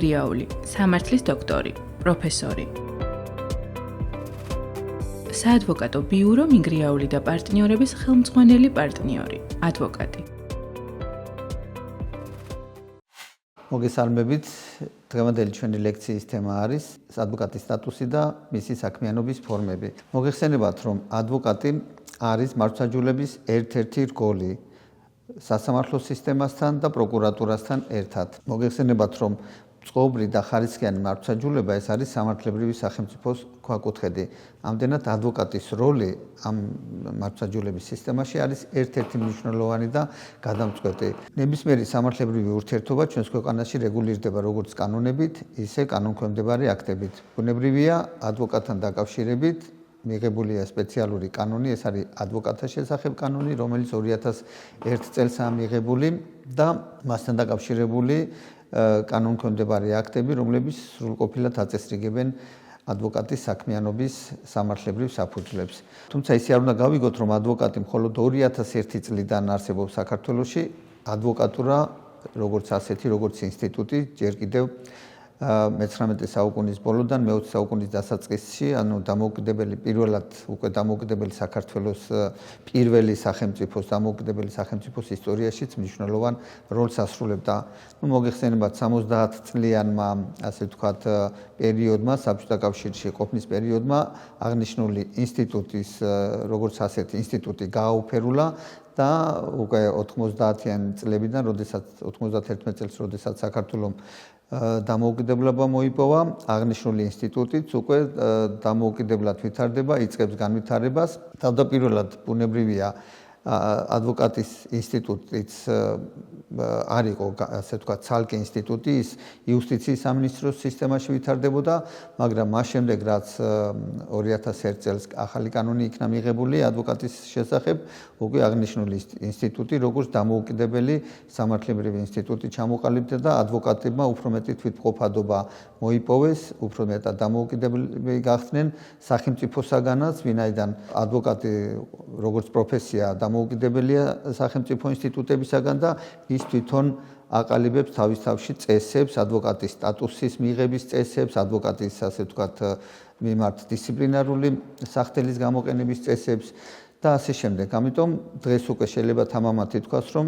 მიგრიაული, სამართლის დოქტორი, პროფესორი. საადვოკატო ბიურო მიგრიაული და პარტნიორების ხელმძღვანელი პარტნიორი, ადვოკატი. მოგესალმებით, დღევანდელი ჩვენი ლექციის თემა არის ადვოკატის სტატუსი და მისი საქმიანობის ფორმები. მოგეხსენებათ, რომ ადვოკატი არის მართლმსაჯულების ერთ-ერთი რგოლი სასამართლო სისტემასთან და პროკურატურასთან ერთად. მოგეხსენებათ, რომ წყობრი და ხარისხიანი მართლმსაჯულება ეს არის სამართლებრივი სახელმწიფოს ქვაკუთხედი. ამდენად ადვოკატის როლი ამ მართლმსაჯულების სისტემაში არის ერთ-ერთი მნიშვნელოვანი და გადამწყვეტი. ნებისმიერი სამართლებრივი ურთიერთობა ჩვენს ქვეყანაში რეგულირდება როგორც კანონებით, ისე კანონქვემდებარე აქტებით. ბუნებრივია, ადვოკატთან დაკავშირებით მიღებულია სპეციალური კანონი, ეს არის ადვოკატთა შესახებ კანონი, რომელიც 2001 წელსაა მიღებული და მასთან დაკავშირებული კანონქვემდებარე აქტები, რომლებიც სრულყოფილად აწესრიგებენ ადვოკატის საქმიანობის სამართლებრივ საფუძვლებს. თუმცა ისე არ უნდა გავიგოთ, რომ ადვოკატი მხოლოდ 2001 წლიდან არსებობს საქართველოში, ადვოკატურა როგორც ასეთი, როგორც ინსტიტუტი ჯერ კიდევ მე-19 საუკუნის ბოლოდან მე-20 საუკუნის დასაწყისში, ანუ დამოუკიდებელი პირველად უკვე დამოუკიდებელი საქართველოს პირველი სახელმწიფოს დამოუკიდებელი სახელმწიფოს ისტორიაშიც მნიშვნელოვან როლს ასრულებდა. მოგეხსენებათ 70 წლიანმა, ასე ვთქვათ, პერიოდმა, საბჭოთა კავშირში ყოფნის პერიოდმა აღნიშნული ინსტიტუტის როგორც ასეთი ინსტიტუტი გააუფერულა და უკვე 90-იანი წლებიდან, 91 წელს, როდესაც საქართველოს დამოუკიდებლობა მოიპოვა, აღნიშნული ინსტიტუტიც უკვე დამოუკიდებლად ვითარდება, იწყებს განვითარებას. თავდაპირველად ბუნებრივია ადვოკატის ინსტიტუტიც არ იყო, ასე ვთქვათ, ცალკე ინსტიტუტი, ის იუსტიციის სამინისტროს სისტემაში ვითარდებოდა, მაგრამ მას შემდეგ, რაც 2001 წელს ახალი კანონი იქნა მიღებული ადვოკატის შესახებ, უკვე აღნიშნული ინსტიტუტი როგორც დამოუკიდებელი სამართლებრივი ინსტიტუტი ჩამოყალიბდა და ადვოკატებმა უფრო მეტი თვითმყოფადობა მოიპოვეს, უფრო მეტად დამოუკიდებელი გახდნენ სახელმწიფოსაგანაც, ვინაიდან ადვოკატი როგორც პროფესია დამოუკიდებელია სახელმწიფო ინსტიტუტებისაგან და ის თვითონ აყალიბებს თავის თავში წესებს, ადვოკატის სტატუსის მიღების წესებს, ადვოკატის, ასე ვთქვათ, მიმართ დისციპლინარული სახდელის გამოყენების წესებს და ასე შემდეგ. ამიტომ დღეს უკვე შეიძლება თამამად ითქვას, რომ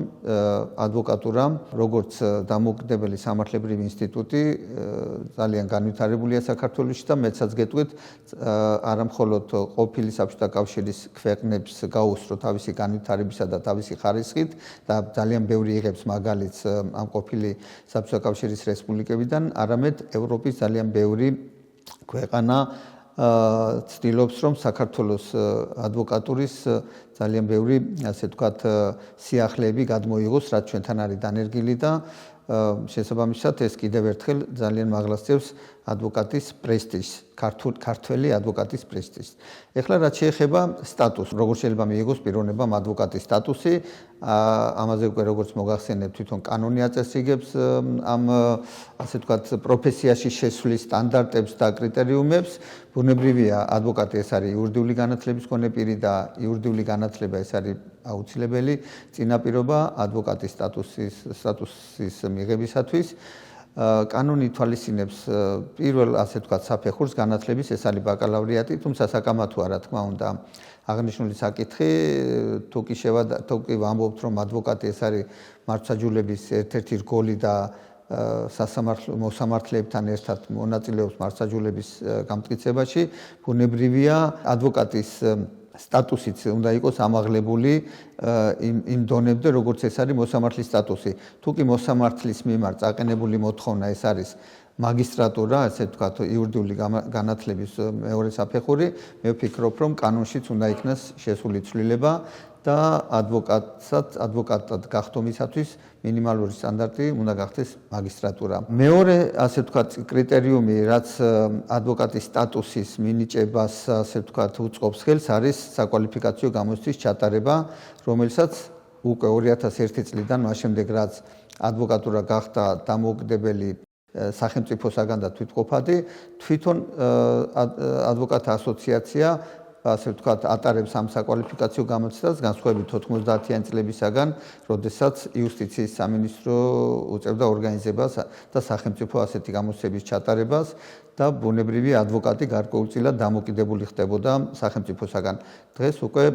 ადვოკატურა, როგორც დამოუკიდებელი სამართლებრივი ინსტიტუტი, ძალიან განვითარებულია საქართველოში და მეცაც გეტყვით, არა მხოლოდ ყოფილი საბჭოთა კავშირის ქვეყნებს გაუსწრო თავისი განვითარებისა და თავისი ხარისხით და ძალიან ბევრი იღებს მაგალითს ამ ყოფილი საბჭოთა კავშირის რესპუბლიკებიდან, არამედ ევროპის ძალიან ბევრი ქვეყანა ცდილობს, რომ საქართველოს ადვოკატურის ძალიან ბევრი, ასე ვთქვათ, სიახლეები გადმოიღოს, რაც ჩვენთან არის დანერგილი და შესაბამისად ეს კიდევ ერთხელ ძალიან მაღლასწევს ადვოკატის პრესტიჟს, ქართველი ადვოკატის პრესტიჟს. ეხლა რაც შეეხება სტატუსს, როგორ შეიძლება მიიღოს პიროვნებამ ადვოკატის სტატუსი, ამაზე უკვე როგორც მოგახსენებთ, თვითონ კანონი აწესრიგებს ამ, ასე ვთქვათ, პროფესიაში შესვლის სტანდარტებს და კრიტერიუმებს. ბუნებრივია, ადვოკატი ეს არის იურიდიული განათლების მქონე პირი და იურიდიული განათლება ეს არის აუცილებელი წინაპირობა ადვოკატის სტატუსის მიღებისათვის. კანონი ითვალისწინებს პირველ, ასე ვთქვათ, საფეხურს განათლების, ეს არის ბაკალავრიატი, თუმცა საკამათოა, რა თქმა უნდა, აღნიშნული საკითხი, თუ კი ვამბობთ, რომ ადვოკატი ეს არის მართლმსაჯულების ერთ-ერთი რგოლი და მოსამართლეებთან ერთად მონაწილეობს მართლმსაჯულების გამტკიცებაში, ბუნებრივია, ადვოკატის სტატუსიც უნდა იყოს ამაღლებული იმ დონემდე, როგორც ეს არის მოსამართლის სტატუსი. თუ კი მოსამართლის მიმართ წაყენებული მოთხოვნა ეს არის მაგისტრატურა, ასე ვთქვათ, იურიდიული განათლების მეორე საფეხური, მე ვფიქრობ, რომ კანონშიც უნდა იქნას შესული ცვლილება და ადვოკატად გახდომისათვის მინიმალური სტანდარტი უნდა გახდეს მაგისტრატურა. მეორე, ასე ვთქვათ, კრიტერიუმი, რაც ადვოკატის სტატუსის მინიჭებას, ასე ვთქვათ, უწყობს ხელს, არის საკვალიფიკაციო გამოცდის ჩატარება, რომელსაც უკვე 2001 წლიდან, მას შემდეგ, რაც ადვოკატურა გახდა დამოუკიდებელი სახელმწიფოსაგან და თვითმყოფადი, თვითონ ადვოკატთა ასოციაცია ასე ვთქვათ, ატარებს ამ საკვალიფიკაციო გამოცდას, განსხვავებით 90-იან წლებისაგან, როდესაც იუსტიციის სამინისტრო უწევდა ორგანიზებას და სახელმწიფო ასეთი გამოცდების ჩატარებას და ბუნებრივი ადვოკატი გარკვეულწილად დამოკიდებული ხდებოდა სახელმწიფოსაგან. დღეს უკვე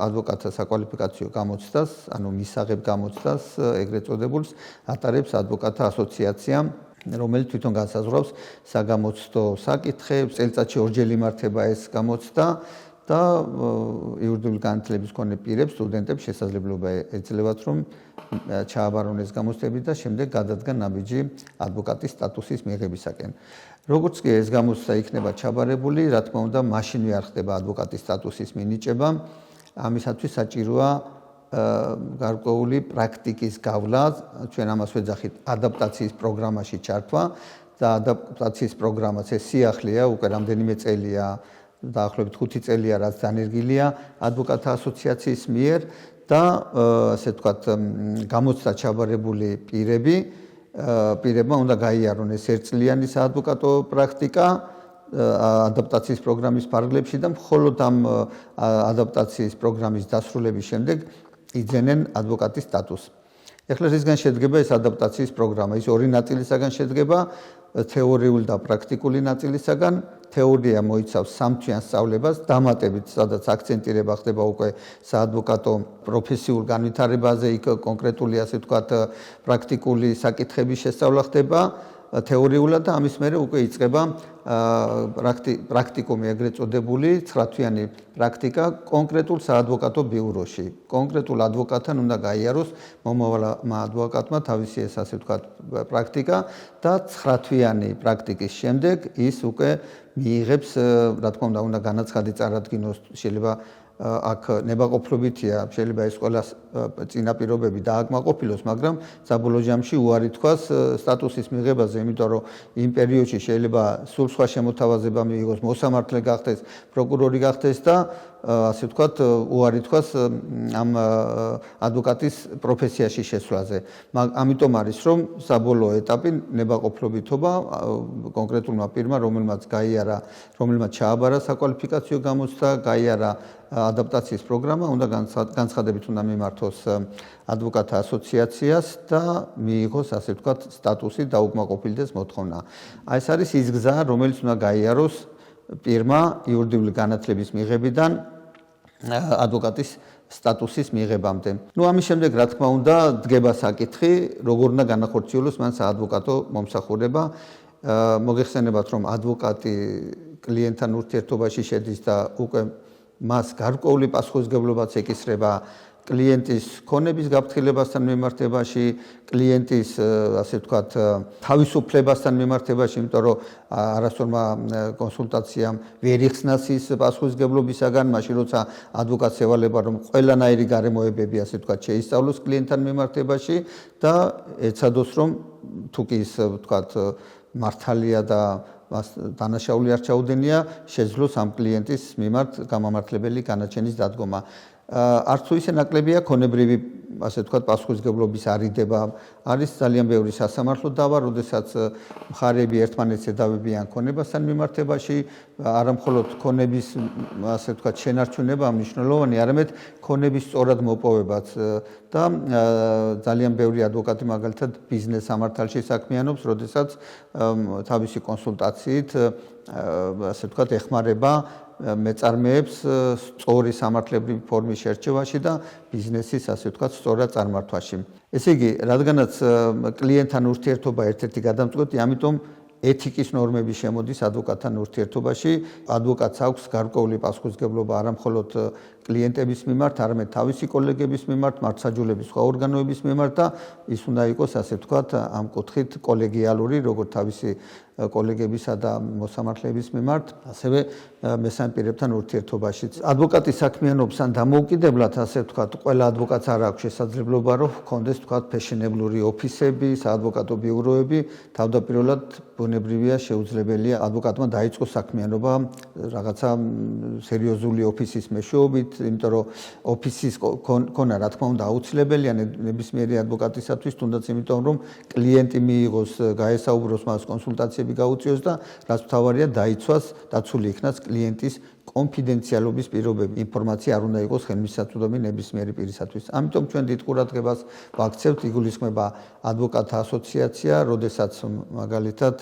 ადვოკატთა საკვალიფიკაციო გამოცდას, ანუ მისაღებ გამოცდას, ეგრეთ წოდებულს, ატარებს ადვოკატთა ასოციაცია, რომელიც თვითონ განსაზღვრავს საგამოცდო საკითხებს, წელიწადში ორჯერ იმართება ეს გამოცდა და იურიდიული განათლების მქონე პირებს, სტუდენტებს შესაძლებლობა ეძლევათ, რომ ჩააბარონ ეს გამოცდები და შემდეგ გადადგან ნაბიჯი ადვოკატის სტატუსის მიღებისაკენ. როგორც კი ეს გამოცდა იქნება ჩაბარებული, რა თქმა უნდა, მაშინვე არ ხდება ადვოკატის სტატუსის მინიჭება. ამისათვის საჭიროა გარკვეული პრაქტიკის გავლა, ჩვენ ამას ვეძახით ადაპტაციის პროგრამაში ჩართვა და ადაპტაციის პროგრამაც ეს სიახლეა, უკვე რამდენიმე წელია, დაახლოებით 5 წელია, რაც დანერგილია ადვოკატთა ასოციაციის მიერ და ასე ვთქვათ, გამოცდა ჩაბარებული პირებმა უნდა გაიარონ ეს ერთწლიანი საადვოკატო პრაქტიკა ადაპტაციის პროგრამის ფარგლებში და მხოლოდ ამ ადაპტაციის პროგრამის დასრულების შემდეგ იძენენ ადვოკატის სტატუსს. ეხლა რისგან შედგება ეს ადაპტაციის პროგრამა? ის ორი ნაწილისაგან შედგება, თეორიული და პრაქტიკული ნაწილისაგან. თეორია მოიცავს 3 თვიან სწავლებას, დამატებით, სადაც აქცენტირება ხდება უკვე საადვოკატო პროფესიულ განვითარებაზე, იქ კონკრეტული, ასე ვთქვათ, პრაქტიკული საკითხების შესწავლა ხდება თეორიულად და ამის მერე უკვე იწყება პრაქტიკუმი, ეგრეთ წოდებული 9 თვიანი პრაქტიკა კონკრეტულ საადვოკატო ბიუროში. კონკრეტულ ადვოკატთან უნდა გაიაროს მომავალმა ადვოკატმა თავისი ეს, ასე ვთქვათ, პრაქტიკა და 9 თვიანი პრაქტიკის შემდეგ ის უკვე მიიღებს, რა თქმა უნდა, განაცხადი წარადგინოს, შეიძლება აქ ნებაყოფლობითია, შეიძლება ეს ყველა წინაპირობები დააკმაყოფილოს, მაგრამ საბოლოო ჯამში უარი თქვას სტატუსის მიღებაზე, იმიტომ რომ იმ პერიოდში შეიძლება სულ სხვა შემოთავაზება მიიღოს, მოსამართლე გახდეს, პროკურორი გახდეს და ასე ვთქვათ, უარი თქვას ამ ადვოკატის პროფესიაში შესვლაზე. ამიტომ არის, რომ საბოლოო ეტაპი ნებაყოფლობითობა კონკრეტულმა პირმა, რომელმაც ჩააბარა საკვალიფიკაციო გამოცდა, გაიარა ადაპტაციის პროგრამა, უნდა განცხადებით უნდა მიმართოს ადვოკატთა ასოციაციას და მიიღოს, ასე ვთქვათ, სტატუსი და უკმაყოფილდეს მოთხოვნა. ეს არის ის გზა, რომელიც უნდა გაიაროს პირმა იურიდიული განათლების მიღებიდან ადვოკატის სტატუსის მიღებამდე. ამის შემდეგ, რა თქმა უნდა, დგება საკითხი, როგორ უნდა განახორციელოს მან საადვოკატო მომსახურება. მოგეხსენებათ, რომ ადვოკატი კლიენტთან ურთიერთობაში შედის და უკვე მას გარკვეული პასუხისმგებლობაც ეკისრება კლიენტის ქონების გაფრთხილებასთან მიმართებაში, კლიენტის, ასე ვთქვათ, თავისუფლებასთან მიმართებაში, იმიტომ რომ არასწორმა კონსულტაციამ ვერ იხსნას ის პასუხისმგებლობისაგან, მაშინ როცა ადვოკატს ევალება, რომ ყველანაირი გარემოებები, ასე ვთქვათ, შეისწავლოს კლიენტთან მიმართებაში და ეცადოს, რომ თუ კი ის, ვთქვათ, მართალია და დანაშაული არ ჩაუდენია, შეძლოს ამ კლიენტის მიმართ გამამართლებელი განაჩენის დადგომა. არც თუ ისე ნაკლებია ქონებრივი, ასე ვთქვათ, პასუხისმგებლობის არიდება. არის ძალიან ბევრი სასამართლო დავა, როდესაც მხარეები ერთმანეთს ედავებიან ქონებასთან მიმართებაში, არა მხოლოდ ქონების, ასე ვთქვათ, შენარჩუნება მნიშვნელოვანი, არამედ ქონების სწორად მოპოვებაც და ძალიან ბევრი ადვოკატი მაგალითად ბიზნეს სამართალში საქმიანობს, როდესაც თავისი კონსულტაციით, ასე ვთქვათ, ეხმარება მეწარმეებს სწორი სამართლებრივი ფორმის შერჩევაში და ბიზნესის, ასე ვთქვათ, სწორად წარმართვაში. ესე იგი, რადგანაც კლიენტთან ურთიერთობა ერთ-ერთი გადამწყვეტი, ამიტომ ეთიკის ნორმები შემოდის ადვოკატთან ურთიერთობაში. ადვოკატს აქვს გარკვეული პასუხისმგებლობა არა მხოლოდ კლიენტების მიმართ, არამედ თავისი კოლეგების მიმართ, მართლმსაჯულების სხვა ორგანოების მიმართ და ის უნდა იყოს, ასე ვთქვათ, ამ კუთხით კოლეგიალური, როგორც თავისი კოლეგებისა და მოსამართლეების მიმართ, ასევე მესამე პირებთან ურთიერთობაშიც. ადვოკატის საქმიანობს ან დამოუკიდებლად, ასე ვთქვათ, ყველა ადვოკატს არ აქვს შესაძლებლობა, რომ ჰქონდეს, ვთქვათ, ფეშენებლური ოფისები, საადვოკატო ბიუროები. თავდაპირველად ბუნებრივია, შეუძლებელია ადვოკატმა დაიწყოს საქმიანობა რაღაცა სერიოზული ოფისის მეშვეობით, იმიტომ რომ ოფისის ქონა, რა თქმა უნდა, აუცილებელია ნებისმიერი ადვოკატისათვის, თუნდაც იმიტომ, რომ კლიენტი მიიღოს, გაესაუბროს მას, კონსულტაციები გაუწიოს და რაც მთავარია, დაიცვას, დაცული იქნას კლიენტის კონფიდენციალობის პირობები, ინფორმაცია არ უნდა იყოს ხელმისაწვდომი ნებისმიერი პირისათვის. ამიტომ ჩვენ დიდ ყურადღებას ვაქცევთ, იგულისხმება ადვოკატთა ასოციაცია, როდესაც მაგალითად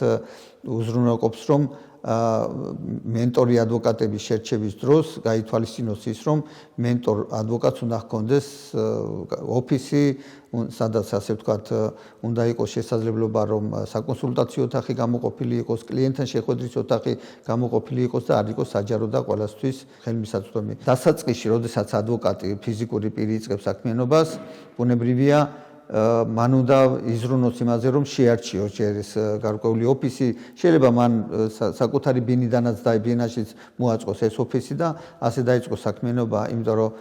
უზრუნველყოფს, რომ მენტორი ადვოკატების შერჩევის დროს გაითვალისწინოს ის, რომ მენტორ ადვოკატს უნდა ჰქონდეს ოფისი, სადაც ასე ვთქვათ, უნდა იყოს შესაძლებლობა, რომ საკონსულტაციო ოთახი გამოყოფილი იყოს, კლიენტთან შეხვედრის ოთახი გამოყოფილი იყოს და არ იყოს საჯარო და ყველასთვის ხელმისაწვდომი. დასაწყისში, როდესაც ადვოკატი ფიზიკური პირი იწყებს საქმიანობას, ბუნებრივია მან უნდა იზრუნოს იმაზე, რომ შეარჩიოს ეს გარკვეული ოფისი. შეიძლება მან საკუთარი ბინიდანაც და ბინაშიც მოაწყოს ეს ოფისი და ასე დაიწყოს საქმიანობა, იმიტომ რომ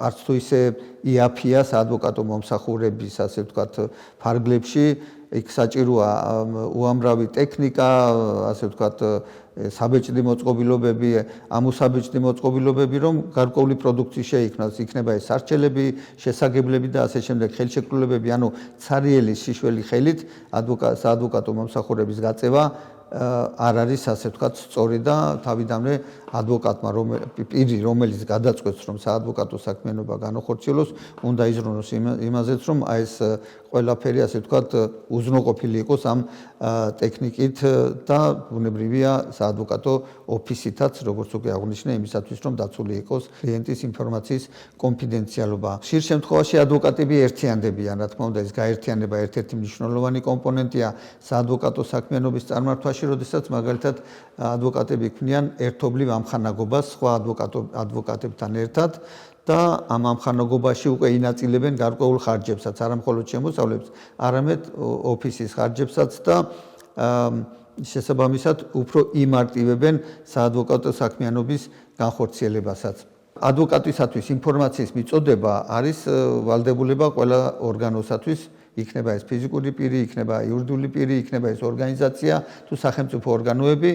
არც თუ ისე იაფია საადვოკატო მომსახურების, ასე ვთქვათ, ფარგლებში, იქ საჭიროა უამრავი ტექნიკა, ასე ვთქვათ, საბეჭდი მოწყობილობები, ამოსაბეჭდი მოწყობილობები, რომ გარკვეული პროდუქტი შეიქმნას, იქნება ეს არჩელები, შესაგებლები და ასე შემდეგ, ხელშეკრულებები, ანუ ცარიელი შიშველი ხელით საადვოკატო მომსახურების გაწევა არ არის, ასე ვთქვათ, სწორი და თავიდანვე ადვოკატმა, პირი, რომელიც გადაწყვეტს, რომ საადვოკატო საქმიანობა განახორციელოს, უნდა იზრუნოს იმაზეც, რომ ეს ყველაფერი, ასე ვთქვათ, უზრუნველყოფილი იყოს ამ ტექნიკით და ბუნებრივია საადვოკატო ოფისითაც, როგორც უკვე აღნიშნე, იმისათვის, რომ დაცული იყოს კლიენტის ინფორმაციის კონფიდენციალობა. ხშირ შემთხვევაში ადვოკატები ერთიანდებიან, რა თქმა უნდა, ეს გაერთიანება ერთ-ერთი მნიშვნელოვანი კომპონენტია საადვოკატო საქმიანობის წარმართვაში, როდესაც მაგალითად ადვოკატები ქმნიან ერთობლივ ამხანაგობას სხვა ადვოკატებთან ერთად და ამ ამხანაგობაში უკვე ინაწილებენ გარკვეულ ხარჯებსაც, არა მხოლოდ შემოსავლებს, არამედ ოფისის ხარჯებსაც და შესაბამისად უფრო იმარტივებენ საადვოკატო საქმიანობის განხორციელებასაც. ადვოკატისათვის ინფორმაციის მიწოდება არის ვალდებულება ყველა ორგანოსათვის, იქნება ეს ფიზიკური პირი, იქნება იურიდიული პირი, იქნება ეს ორგანიზაცია თუ სახელმწიფო ორგანოები.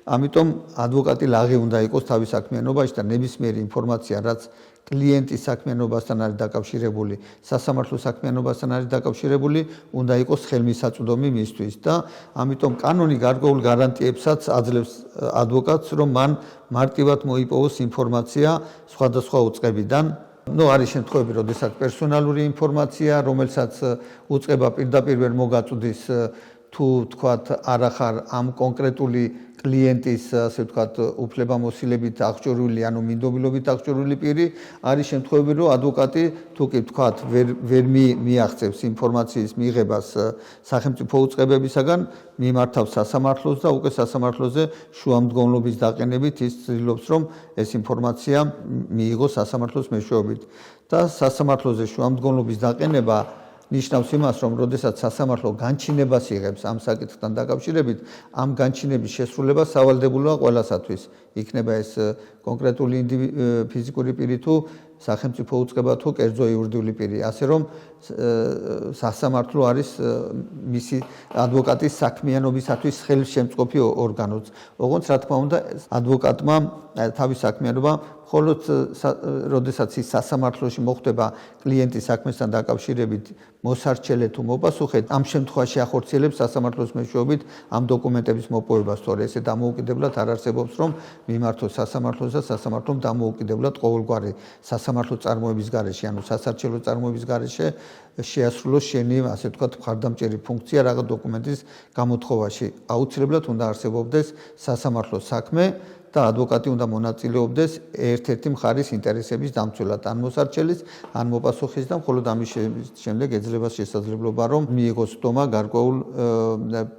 ამიტომ ადვოკატი ლაღი უნდა იყოს თავის საქმიანობაში და ნებისმიერი ინფორმაცია, რაც კლიენტის საქმიანობასთან არის დაკავშირებული, სასამართლო საქმიანობასთან არის დაკავშირებული, უნდა იყოს ხელმისაწვდომი მისთვის და ამიტომ კანონი გარკვეულ გარანტიებსაც აძლევს ადვოკატს, რომ მან მარტივად მოიპოვოს ინფორმაცია სხვადასხვა უწყებიდან. არის შემთხვევები, როდესაც პერსონალური ინფორმაცია, რომელსაც უწყება პირდაპირ ვერ მოგაწვდის თუ თქვათ არახარ ამ კონკრეტული კლიენტის, ასე ვთქვათ, უფლებამოსილებით აღჭურვილი, ანუ მინდობილობით აღჭურვილი პირი, არის შემთხვევები, რომ ადვოკატი თუ კი ვთქვათ, ვერ მიაღწევს ინფორმაციის მიღებას სახელმწიფო უწყებებისაგან, მიმართავს სასამართლოს და უკვე სასამართლოზე შუამდგომლობის დაყენებით ის ცდილობს, რომ ეს ინფორმაცია მიიღოს სასამართლოს მეშვეობით. და სასამართლოზე შუამდგომლობის დაყენება ნიშნავს იმას, რომ როდესაც სასამართლო განჩინებას იღებს ამ საკითხთან დაკავშირებით, ამ განჩინების შესრულება სავალდებულოა ყველასათვის. იქნება ეს კონკრეტული ფიზიკური პირი თუ სახელმწიფო უწყება თუ კერძო იურიდიული პირი. ასე რომ სასამართლო არის მისი ადვოკატის საქმიანობისათვის ხელშემწყობი ორგანოც. ოღონდ რა თქმა უნდა, ადვოკატმა თავის საქმიანობა მხოლოდ როდესაც ის სასამართლოში მოხდება კლიენტის საქმესთან დაკავშირებით მოსარჩელე თუ მოპასუხე, ამ შემთხვევაში ახორციელებს სასამართლოს მეშვეობით ამ დოკუმენტების მოპოვებას, თორე ესე დამოუკიდებლად არ არსებობს, რომ მიმართოს სასამართლოს და სასამართლომ დამოუკიდებლად ყოველგვარი სასამართლო წარმოების გარეშე, ანუ სასარჩელო წარმოების გარეშე შეასრულოს შენი, ასე ვთქვათ, მხარდამჭერი ფუნქცია რაღაც დოკუმენტის გამოთხოვაში. აუცილებლად უნდა არსებობდეს სასამართლოს საქმე და ადვოკატი უნდა მონაწილეობდეს ერთ-ერთი მხარის ინტერესების დამცველად, ან მოსარჩელის, ან მოპასუხის და მხოლოდ ამის შემდეგ ეძლევა შესაძლებლობა, რომ მიიღოს დომა გარკვეულ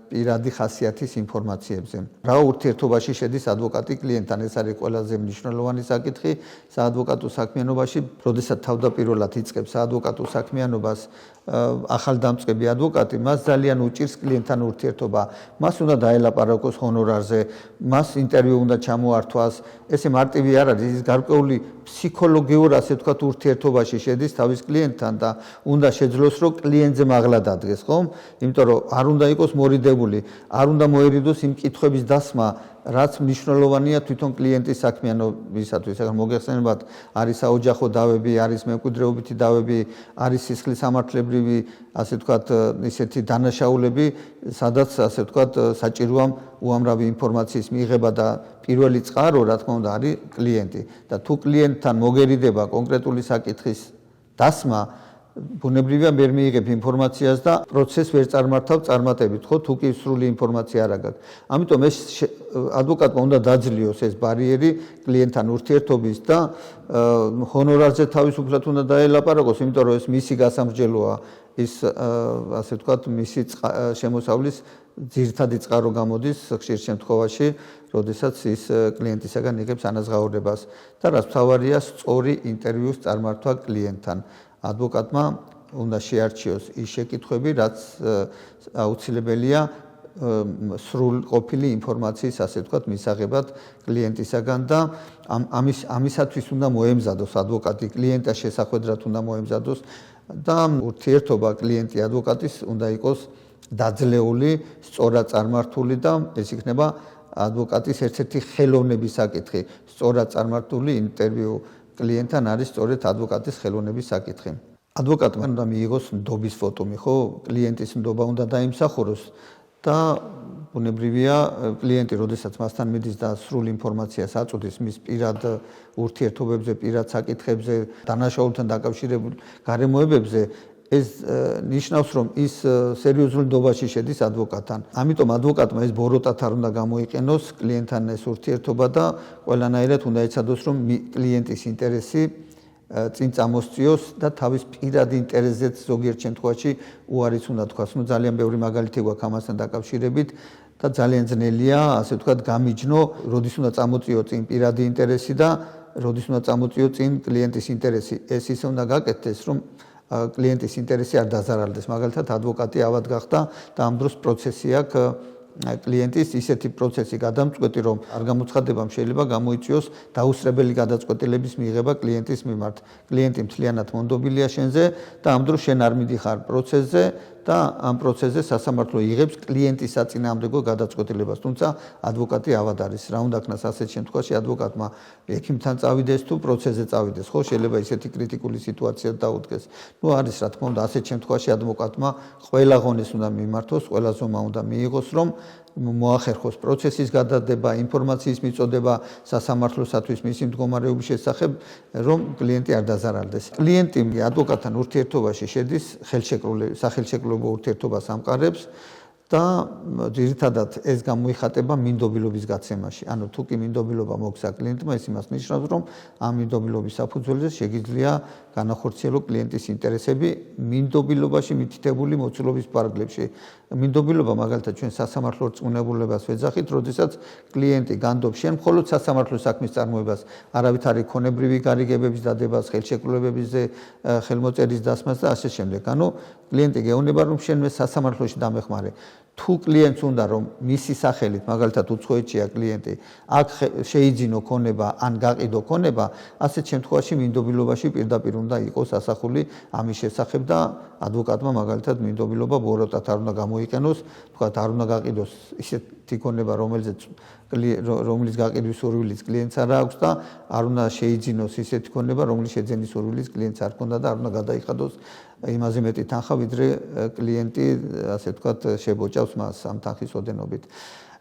პირადი ხასიათის ინფორმაციებზე. რა ურთიერთობაში შედის ადვოკატი კლიენტთან, ეს არის ყველაზე მნიშვნელოვანი საკითხი საადვოკატო საქმიანობაში, როდესაც თავდაპირველად იწყებს საადვოკატო საქმიანობას ახალდამწყები ადვოკატი, მას ძალიან უჭირს კლიენტთან ურთიერთობა. მას უნდა დაელაპარაკოს ჰონორარზე, მას ინტერვიუ უნდა ჩამოართვას. ესე მარტივი არ არის, ის გარკვეული ფსიქოლოგიურ, ასე ვთქვათ, ურთიერთობაში შედის თავის კლიენტთან და უნდა შეძლოს, რომ კლიენტზე მაღლა დადგეს, ხომ? იმიტომ რომ არ უნდა იყოს მორიდებული, არ უნდა მოერიდოს იმ კითხვების დასმა, რაც მნიშვნელოვანია თვითონ კლიენტის საქმიანობისათვის. ახლა მოგეხსენებათ, არის საოჯახო დავები, არის მემკვიდრეობითი დავები, არის სისხლის სამართლებრივი, ასე ვთქვათ, ისეთი დანაშაულები, სადაც ასე ვთქვათ, საჭიროა უამრავი ინფორმაციის მიღება და პირველი წყარო, რა თქმა უნდა, არის კლიენტი. და თუ კლიენტთან მოგერიდება კონკრეტული საკითხის დასმა, ბუნებრივია ვერ მიიღებ ინფორმაციას და პროცესს ვერ წარმართავ წარმატებით, ხო, თუ კი სრული ინფორმაცია არ აქვს. ამიტომ ეს ადვოკატმა უნდა დაძლიოს ეს ბარიერი კლიენტთან ურთიერთობის და ჰონორარზე თავისუფლად უნდა დაელაპარაკოს, იმიტომ რომ ეს მისი გასამრჯელოა, ის ასე ვთქვათ, მისი შემოსავლის ძირითადი წყარო გამოდის ხშირ შემთხვევაში, როდესაც ის კლიენტისაგან იღებს ანაზღაურებას და რაც მთავარია, სწორი ინტერვიუს წარმართვა კლიენტთან. ადვოკატმა უნდა შეარჩიოს ის შეკითხვები, რაც აუცილებელია სრულყოფილი ინფორმაციის, ასე ვთქვათ, მისაღებად კლიენტისაგან და ამისათვის უნდა მოემზადოს ადვოკატი, კლიენტის შესახვედრად უნდა მოემზადოს და ურთიერთობა კლიენტი ადვოკატის უნდა იყოს დაძლეული, სწორად წარმართული და ეს იქნება ადვოკატის ერთ-ერთი ხელოვნების საკითხი. სწორად წარმართული ინტერვიუ კლიენტთან არის სწორედ ადვოკატის ხელოვნების საკითხი. ადვოკატმა უნდა მიიღოს ნდობის ფოტომი, ხო? კლიენტის ნდობა უნდა დაიმსახუროს და ბუნებრივია კლიენტი, როდესაც მასთან მიდის და სრულ ინფორმაციას აწვდის მის პირად ურთიერთობებზე, პირად საკითხებზე, დანაშაულთან დაკავშირებულ გარემოებებზე, ეს ნიშნავს, რომ ის სერიოზულ ნდობაში შედის ადვოკატთან. ამიტომ ადვოკატმა ეს ბოროტად არ უნდა გამოიყენოს კლიენტთან ეს ურთიერთობა და ყველანაირად უნდა ეცადოს, რომ კლიენტის ინტერესი წინ წამოსწიოს და თავის პირად ინტერესზეც ზოგიერთ შემთხვევაში უარიც უნდა თქვას. ძალიან ბევრი მაგალითი გვაქვს ამასთან დაკავშირებით და ძალიან ძნელია, ასე ვთქვათ, გამიჯნო, როდის უნდა წამოწიო წინ პირადი ინტერესი და როდის უნდა წამოწიო წინ კლიენტის ინტერესი. ეს ისე უნდა გაკეთდეს, რომ კლიენტის ინტერესი არ დაზარალდეს. მაგალითად, ადვოკატი ავად გახდა და ამ დროს პროცესი აქვს კლიენტის ისეთი პროცესი გადამწყვეტი, რომ არ გამოცხადებამ შეიძლება გამოიწვიოს დაუსწრებელი გადაწყვეტილების მიღება კლიენტის მიმართ. კლიენტი მთლიანად მონდობილია შენზე და ამ დროს შენ არ მიდიხარ პროცესზე და ამ პროცესზე სასამართლო იღებს კლიენტის საწინააღმდეგო გადაწყვეტილებას. თუმცა ადვოკატი ავად არის. რა უნდა ქნას ასეთ შემთხვევაში ადვოკატმა ექიმთან წავიდეს თუ პროცესზე წავიდეს, ხო? შეიძლება ისეთი კრიტიკული სიტუაცია დაუდგეს. ნუ არის, რა თქმა უნდა, ასეთ შემთხვევაში ადვოკატმა ყველა ღონეს უნდა მიმართოს, ყველა ზომა უნდა მიიღოს, რომ მოახერხოს პროცესის გადადება, ინფორმაციის მიწოდება სასამართლოსათვის მისი მდგომარეობის შესახებ, რომ კლიენტი არ დაზარალდეს. კლიენტი ადვოკატთან ურთიერთობაში შედის სახელშეკრულებო ურთიერთობას ამყარებს და ძირითადად ეს გამოიხატება მინდობილობის გაცემაში. ანუ თუ კი მინდობილობა მოგცა კლიენტმა, ეს იმას ნიშნავს, რომ ამ მინდობილობის საფუძველზე შეგიძლია განახორციელო კლიენტის ინტერესები მინდობილობაში მითითებული მოცულობის ფარგლებში. მინდობილობა მაგალითად ჩვენ სასამართლო რწმუნებულებას ვეძახით, როდესაც კლიენტი განდობს შენ მხოლოდ სასამართლო საქმის წარმოებას, არავითარი ქონებრივი გარიგებების დადებას, ხელშეკრულებებზე ხელმოწერის დასმას და ასე შემდეგ. ანუ კლიენტი გეუბნება, რომ შენ მე სასამართლოში დამეხმარე. თუ კლიენტს უნდა რომ მისი სახელით, მაგალითად უცხოეთშია კლიენტი, აქ შეიძინო ქონება ან გაყიდო ქონება, ასეთ შემთხვევაში მინდობილობაში პირდაპირ უნდა იყოს ასახული ამის შესახებ და ადვოკატმა მაგალითად მინდობილობა ბოროტად არ უნდა გამოიყენოს, თქვათ არ უნდა გაყიდოს ისეთი ქონება, რომლის გაყიდვის სურვილიც კლიენტს არ აქვს და არ უნდა შეიძინოს ისეთი ქონება, რომლის შეძენის სურვილიც კლიენტს არ ჰქონდა და არ უნდა გადაიხადოს იმაზე მეტი თანხა, ვიდრე კლიენტი, ასე ვთქვათ, შებოჭავს მას ამ თანხის ოდენობით.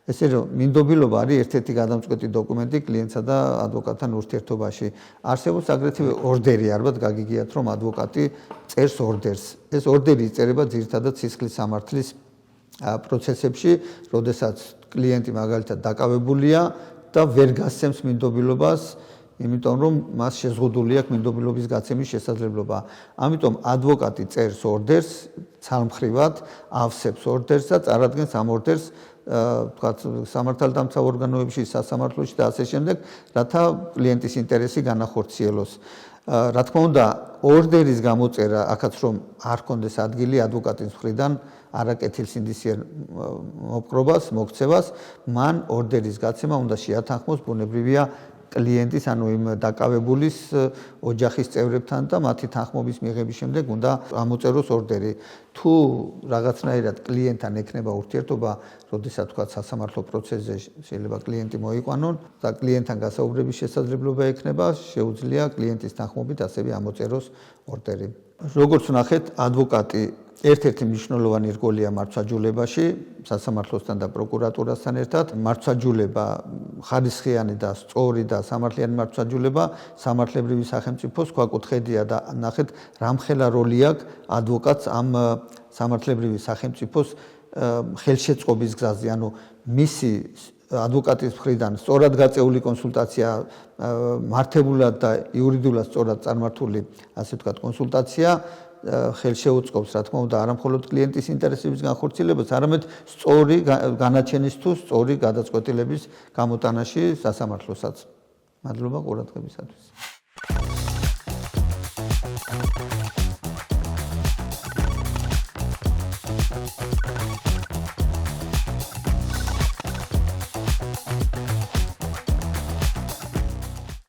ესე რომ მინდობილობა არის ერთ-ერთი გადამწყვეტი დოკუმენტი კლიენტსა და ადვოკატთან ურთიერთობაში. არსებობს აგრეთვე ორდერი, ალბათ გაგიგიათ, რომ ადვოკატი წერს ორდერს. ეს ორდერი იწერება ძირითადად სისხლის სამართლის პროცესებში, როდესაც კლიენტი მაგალითად დაკავებულია და ვერ გასცემს მინდობილობას, იმიტომ რომ მას შეზღუდული აქვს მინდობილობის გაცემის შესაძლებლობა. ამიტომ ადვოკატი წერს ორდერს, ცალმხრივად ავსებს ორდერს და წარადგენს ამ ორდერს თქვათ სამართალდამცავ ორგანოებში, სასამართლოში და ასე შემდეგ, რათა კლიენტის ინტერესი განახორციელოს. რა თქმა უნდა, ორდერის გამოწერა, აქაც რომ არ კონდეს ადგილი ადვოკატის მხრიდან არაკეთილსინდისიერ მოპყრობას, მოქცევას, მან ორდერის გაცემა უნდა შეათანხმოს ბუნებრივია კლიენტის, ანუ იმ დაკავებულის ოჯახის წევრებთან და მათი თანხმობის მიღების შემდეგ უნდა ამოწეროს ორდერი. თუ რაღაცნაირად კლიენტთან ექნება ურთიერთობა, როდესაც თქვა სასამართლო პროცესზე შეიძლება კლიენტი მოიყვანონ და კლიენტთან გასაუბრების შესაძლებლობა ექნება, შეუძლია კლიენტის თანხმობით ასევე ამოწეროს ორდერი. როგორც ვნახეთ, ადვოკატი ერთ-ერთი მნიშვნელოვანი რგოლია მართვაჯულებაში, სასამართლოსთან და პროკურატურასთან ერთად. მართვაჯულება, ხარისხიანი და სწორი და სამართლიანი მართვაჯულება სამართლებრივი სახელმწიფოს ქვაკუთხედია და ნახეთ, რამხელა როლი აქვს ადვოკატს ამ სამართლებრივი სახელმწიფოს ხელშეწყობის გზაზე, ანუ მისი ადვოკატის მხრიდან სწორად გაწეული კონსულტაცია, მართებულად და იურიდიულად სწორად წარმართული, ასე ვთქვათ, კონსულტაცია ხელშეუწყობს, რა თქმა უნდა, არა მხოლოდ კლიენტის ინტერესების განხორციელებას, არამედ სწორი განაჩენის თუ სწორი გადაწყვეტილების გამოტანაში სასამართლოსაც. მადლობა ყურადღებისათვის.